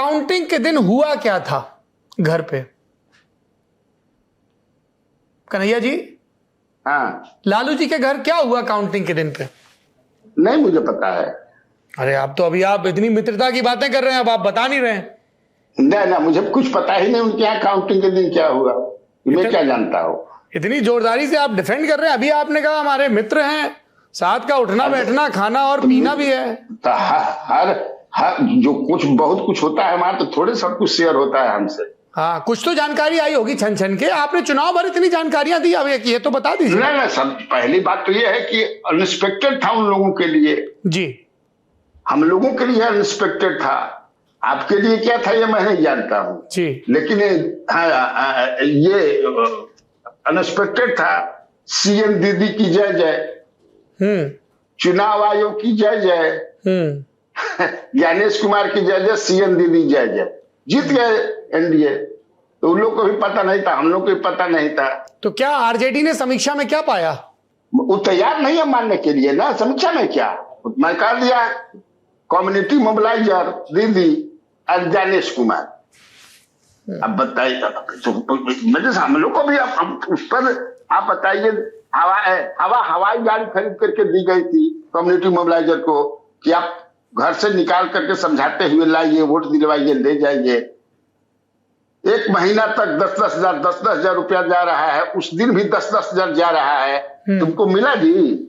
Counting के दिन हुआ क्या था घर पे? कन्हैया जी, हाँ, लालू जी के घर क्या हुआ काउंटिंग के दिन पे? नहीं मुझे पता है। अरे आप तो अभी आप इतनी मित्रता की बातें कर रहे हैं, अब आप बता नहीं रहे हैं। नहीं ना, मुझे कुछ पता ही नहीं उनके यहाँ काउंटिंग के दिन क्या हुआ, मैं क्या जानता हूँ। इतनी जोरदारी से आप डिफेंड कर रहे हैं, अभी आपने कहा हमारे मित्र हैं, साथ का उठना बैठना खाना और पीना भी है। तो हर जो कुछ बहुत कुछ होता है हमारा, तो थोड़े सब कुछ शेयर होता है हमसे। हाँ, कुछ तो जानकारी आई होगी छन छन के। आपने चुनाव भर इतनी जानकारियां दी, अब ये तो बता दीजिए। नहीं, सब पहली बात तो ये है कि अनएक्सपेक्टेड था उन लोगों के लिए जी। हम लोगों के लिए अनएक्सपेक्टेड था, आपके लिए क्या था ये मैं नहीं जानता हूँ जी। लेकिन ये अनएक्सपेक्टेड था। सीएम दीदी की जय जय, चुनाव आयोग की जय जय, ज्ञानेश कुमार की जय जय, सीएम दीदी जय जय, जीत गए एनडीए। तो उन लोग को भी पता नहीं था, हम लोग को भी पता नहीं था। तो क्या आरजेडी ने समीक्षा में क्या पाया? वो तैयार नहीं है मानने के लिए ना, समीक्षा में क्या, मैं कह दिया कम्युनिटी मोबिलाइजर दीदी और ज्ञानेश कुमार। अब बताइए, हम लोग को भी उस पर आप बताइए, हवाई गाड़ी खरीद करके दी गई थी कम्युनिटी मोबिलाइजर को कि आप घर से निकाल करके समझाते हुए लाइए, वोट दिलवाइए, ले जाइए। एक महीना तक 10-10 हजार रुपया जा रहा है, उस दिन भी 10-10 हजार जा रहा है। तुमको मिला जी?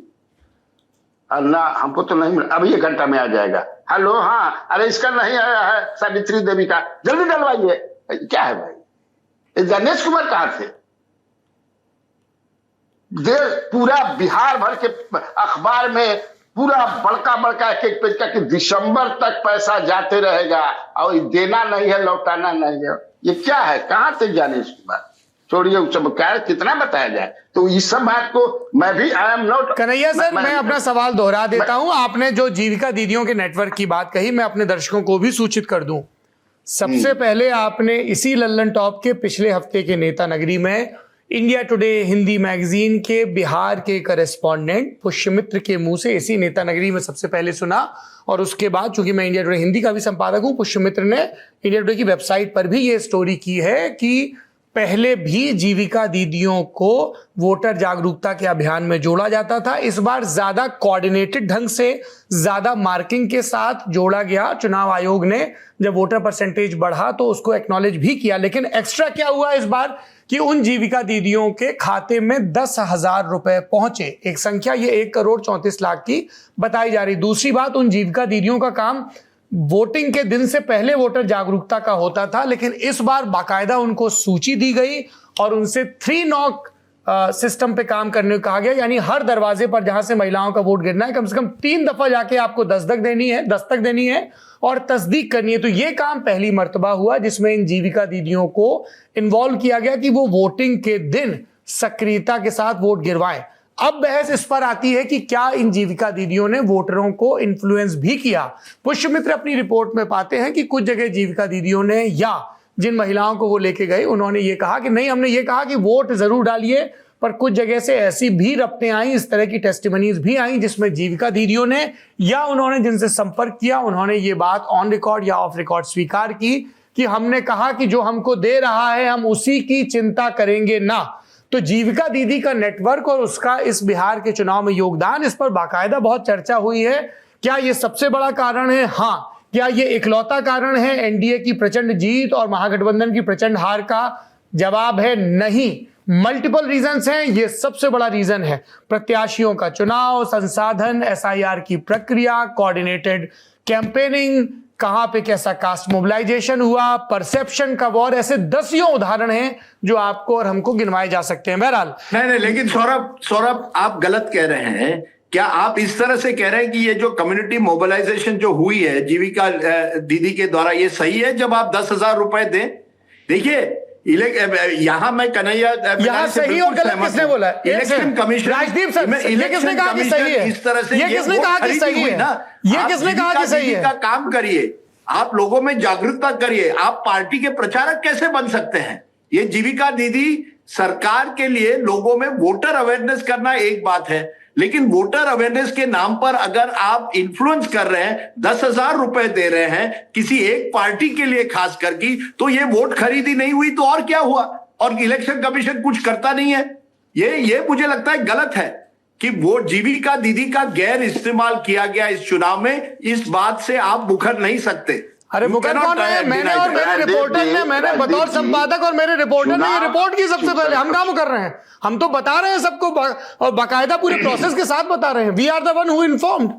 ना, हमको तो नहीं मिला। अभी 1 घंटा में आ जाएगा। हेलो, हाँ, अरे इसका नहीं आया है, सावित्री देवी का, जल्दी डलवाइए। क्या है भाई, गणेश कुमार कहाँ थे? पूरा बिहार भर के अखबार में पूरा बड़का बड़का एक पेज का कि दिसंबर तक पैसा जाते रहेगा और देना नहीं है, लौटाना नहीं है। ये क्या है, कहाँ थे ज्ञानेश कुमार? छोड़िए उस सब, क्या कितना बताया जाए। तो इस सब बात को मैं भी I am not. Kanhaiya sir, मैं अपना सवाल दोहरा देता हूं। आपने जो जीविका दीदियों के नेटवर्क की बात कही, मैं अपने दर्शकों को भी सूचित कर दूं। सबसे पहले आपने इसी लल्लन टॉप के पिछले हफ्ते के नेता नगरी में इंडिया टुडे हिंदी मैगजीन के बिहार के करेस्पॉन्डेंट पुष्यमित्र के मुंह से इसी नेता नगरी में सबसे पहले सुना, और उसके बाद चूंकि मैं इंडिया टुडे हिंदी का भी संपादक हूं, पुष्यमित्र ने इंडिया टुडे की वेबसाइट पर भी ये स्टोरी की है कि पहले भी जीविका दीदियों को वोटर जागरूकता के अभियान में जोड़ा जाता था। इस बार ज्यादा कोऑर्डिनेटेड ढंग से, ज्यादा मार्किंग के साथ जोड़ा गया। चुनाव आयोग ने जब वोटर परसेंटेज बढ़ा तो उसको एक्नॉलेज भी किया, लेकिन एक्स्ट्रा क्या हुआ इस बार कि उन जीविका दीदियों के खाते में 10,000 रुपए पहुंचे। एक संख्या ये 1,34,00,000 की बताई जा रही। दूसरी बात, उन जीविका दीदियों का काम वोटिंग के दिन से पहले वोटर जागरूकता का होता था, लेकिन इस बार बाकायदा उनको सूची दी गई और उनसे 3 नॉक सिस्टम पे काम करने को कहा गया। यानी हर दरवाजे पर जहां से महिलाओं का वोट गिरना है, कम से कम 3 दफा जाके आपको दस्तक देनी है और तस्दीक करनी है। तो ये काम पहली मर्तबा हुआ जिसमें इन जीविका दीदियों को इन्वॉल्व किया गया कि वो वोटिंग के दिन सक्रियता के साथ वोट गिरवाएं। अब बहस इस पर आती है कि क्या इन जीविका दीदियों ने वोटरों को इन्फ्लुएंस भी किया। पुष्यमित्र अपनी रिपोर्ट में पाते हैं कि कुछ जगह जीविका दीदियों ने या जिन महिलाओं को वो लेके गए उन्होंने ये कहा कि नहीं, हमने ये कहा कि वोट जरूर डालिए, पर कुछ जगह से ऐसी भी रपटें आई, इस तरह की टेस्टिमनीज भी आई जिसमें जीविका दीदियों ने या उन्होंने जिनसे संपर्क किया उन्होंने ये बात ऑन रिकॉर्ड या ऑफ रिकॉर्ड स्वीकार की कि हमने कहा कि जो हमको दे रहा है हम उसी की चिंता करेंगे ना। तो जीविका दीदी का नेटवर्क और उसका इस बिहार के चुनाव में योगदान, इस पर बाकायदा बहुत चर्चा हुई है। क्या ये सबसे बड़ा कारण है? हाँ। क्या ये इकलौता कारण है एनडीए की प्रचंड जीत और महागठबंधन की प्रचंड हार का? जवाब है नहीं। मल्टीपल रीजंस हैं। ये सबसे बड़ा रीजन है प्रत्याशियों का चुनाव, संसाधन, एसआईआर की प्रक्रिया, कोऑर्डिनेटेड कैंपेनिंग, कहां पे कैसा कास्ट मोबिलाइजेशन हुआ, परसेप्शन का वॉर। ऐसे दसियों उदाहरण हैं जो आपको और हमको गिनवाए जा सकते हैं। बहरहाल नहीं, लेकिन सौरभ आप गलत कह रहे हैं। क्या आप इस तरह से कह रहे हैं कि ये जो कम्युनिटी मोबिलाइजेशन जो हुई है जीविका दीदी के द्वारा, ये सही है जब आप 10,000 रुपए दें? देखिए, यहाँ मैं कन्हैया, यहाँ सही और गलत किसने बोला है? इलेक्शन कमीशन, राजदीप सर, ये किसने कहा कि सही है? इस तरह से ये किसने कहा कि सही है ना? ये किसने कहा कि सही है? का काम करिए, आप लोगों में जागरूकता करिए। आप पार्टी के प्रचारक कैसे बन सकते हैं? ये जीविका दीदी सरकार के लिए लोगों में वोटर अवेयरनेस करना एक बात है, लेकिन वोटर अवेयरनेस के नाम पर अगर आप इन्फ्लुएंस कर रहे हैं, 10,000 रुपए दे रहे हैं किसी एक पार्टी के लिए खास करके, तो ये वोट खरीदी नहीं हुई तो और क्या हुआ? और इलेक्शन कमीशन कुछ करता नहीं है। ये मुझे लगता है गलत है कि वो जीविका दीदी का गैर इस्तेमाल किया गया इस चुनाव में। इस बात से आप मुकर नहीं सकते। अरे मुकर कौन है? मैंने और मेरे रिपोर्टर ने, मैंने बतौर संपादक और मेरे रिपोर्टर ने ये रिपोर्ट की सबसे पहले। हम काम कर रहे हैं, हम तो बता रहे हैं सबको और बाकायदा पूरे प्रोसेस के साथ बता रहे हैं। We are the one who informed.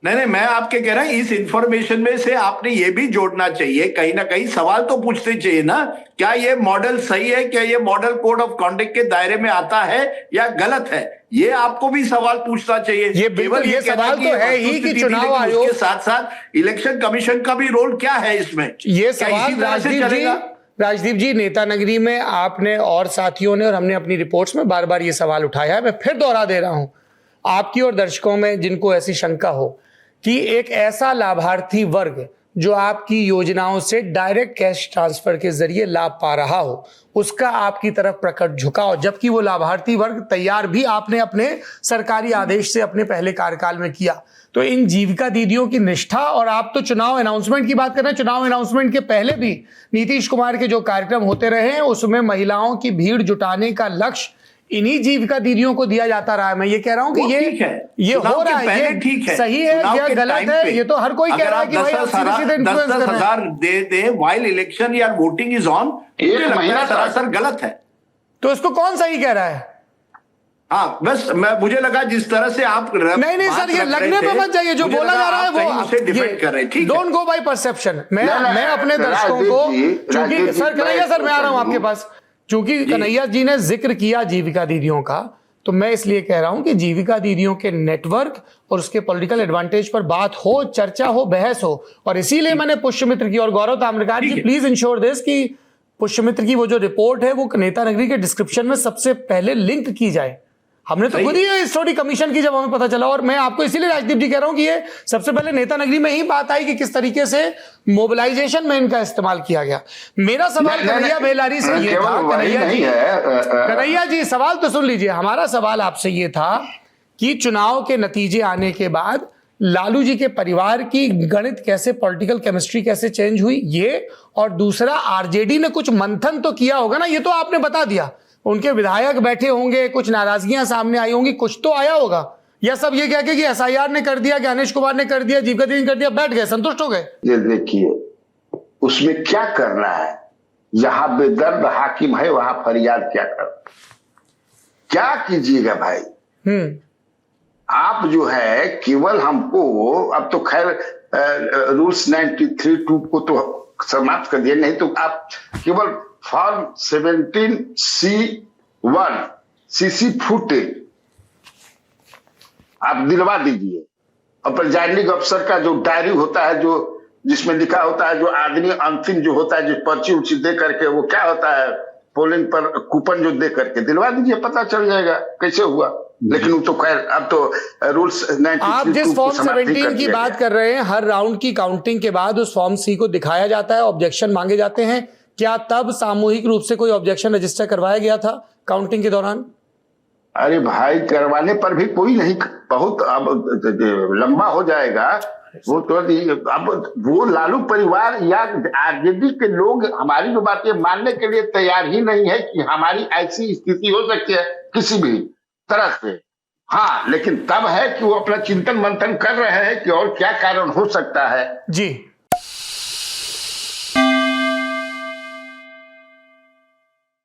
नहीं, मैं आपके कह रहा हूं इस इंफॉर्मेशन में से आपने ये भी जोड़ना चाहिए, कहीं ना कहीं सवाल तो पूछते चाहिए ना, क्या ये मॉडल सही है, क्या ये मॉडल कोड ऑफ कॉन्डक्ट के दायरे में आता है या गलत है? ये आपको भी सवाल पूछना चाहिए। ये बिल्कुल ये सवाल तो है ही कि चुनाव आयोग के साथ साथ इलेक्शन कमीशन का भी रोल क्या है इसमें? ये सवाल राजदीप जी, नेता नगरी में आपने और साथियों ने और हमने अपनी रिपोर्ट्स में बार बार ये सवाल उठाया है। मैं फिर दोहरा दे रहा हूं आपकी और दर्शकों में जिनको ऐसी शंका हो कि एक ऐसा लाभार्थी वर्ग जो आपकी योजनाओं से डायरेक्ट कैश ट्रांसफर के जरिए लाभ पा रहा हो, उसका आपकी तरफ प्रकट झुकाव, जबकि वो लाभार्थी वर्ग तैयार भी आपने अपने सरकारी आदेश से अपने पहले कार्यकाल में किया। तो इन जीविका दीदियों की निष्ठा, और आप तो चुनाव अनाउंसमेंट की बात कर रहे हैं, चुनाव अनाउंसमेंट के पहले भी नीतीश कुमार के जो कार्यक्रम होते रहे हैं उसमें महिलाओं की भीड़ जुटाने का लक्ष्य इन्हीं जीविका दीदियों को दिया जाता रहा है। मैं ये कह रहा हूं कि ये हो रहा है, ये ठीक है, सही है या गलत है, ये तो हर कोई कह रहा है कि भाई आप सीधे इन्फ्लुएंस कर रहे हैं। 10,000 दे व्हाइल इलेक्शन या वोटिंग इज ऑन, एक महीना सरासर गलत है। तो इसको कौन सही कह रहा है? हाँ, बस मुझे लगा जिस तरह से आप नहीं सर, ये लगने पे मत जाइए, जो बोला जा रहा है वो उसे डिफेंड कर रहे हैं। ठीक है, डोंट गो बाय परसेप्शन। मैं अपने दर्शकों को, चूंकि सर कन्हैया सर मैं आ रहा हूं आपके पास, चूंकि कन्हैया जी ने जिक्र किया जीविका दीदियों का, तो मैं इसलिए कह रहा हूं कि जीविका दीदियों के नेटवर्क और उसके पॉलिटिकल एडवांटेज पर बात हो, चर्चा हो, बहस हो, और इसीलिए मैंने पुष्यमित्र की और गौरव ताम्रकार की प्लीज इंश्योर दिस कि पुष्यमित्र की वो जो रिपोर्ट है वो नेता नगरी के डिस्क्रिप्शन में सबसे पहले लिंक की जाए। हमने तो खुद ही स्टोरी कमीशन की जब हमें पता चला, और मैं आपको इसीलिए राजदीप जी कह रहा हूं कि ये सबसे पहले नेता नगरी में ही बात आई कि किस तरीके से मोबिलाइजेशन में इनका इस्तेमाल किया गया। मेरा सवाल कन्हैया बेलारी से ये था, कन्हैया जी सवाल तो सुन लीजिए। हमारा सवाल आपसे ये था कि चुनाव के नतीजे आने के बाद लालू जी के परिवार की गणित कैसे, पॉलिटिकल केमिस्ट्री कैसे चेंज हुई, ये, और दूसरा आरजेडी ने कुछ मंथन तो किया होगा ना, ये तो आपने बता दिया। उनके विधायक बैठे होंगे, कुछ नाराजगियां सामने आई होंगी, कुछ तो आया होगा, या सब ये कह के कि एसआईआर ने कर दिया, ज्ञानेश कुमार ने कर दिया, जीविका दीदी ने कर दिया, बैठ गए, संतुष्ट हो गए? ये देखिए उसमें क्या करना है, जहां बेदर्द हाकिम है वहां फरियाद क्या क्या कीजिएगा भाई। आप जो है केवल हमको, अब तो खैर रूल्स 93(2) को तो समाप्त कर दिया, नहीं तो आप केवल फॉर्म 17C1 CC फुटेज आप दिलवा दीजिए, और प्रिजाइडिंग अफसर का जो डायरी होता है, जो जिसमें लिखा होता है, जो आदमी अंतिम जो होता है, जो पर्ची उर्ची दे करके, वो क्या होता है, पोलिंग पर कूपन जो दे करके दिलवा दीजिए, पता चल जाएगा कैसे हुआ। लेकिन वो तो खैर अब तो रूल्स 93 आप जिस फॉर्म 17 की बात कर रहे हैं, हर राउंड की काउंटिंग के बाद उस फॉर्म C को दिखाया जाता है, ऑब्जेक्शन मांगे जाते हैं। क्या तब सामूहिक रूप से कोई ऑब्जेक्शन रजिस्टर करवाया गया था काउंटिंग के दौरान? अरे भाई करवाने पर भी कोई नहीं, बहुत अब लंबा हो जाएगा वो तो। अब वो लालू परिवार या आरजेडी के लोग हमारी जो बातें मानने के लिए तैयार ही नहीं है कि हमारी ऐसी स्थिति हो सकती है किसी भी तरह से। हाँ, लेकिन तब है कि वो अपना चिंतन मंथन कर रहे हैं कि और क्या कारण हो सकता है। जी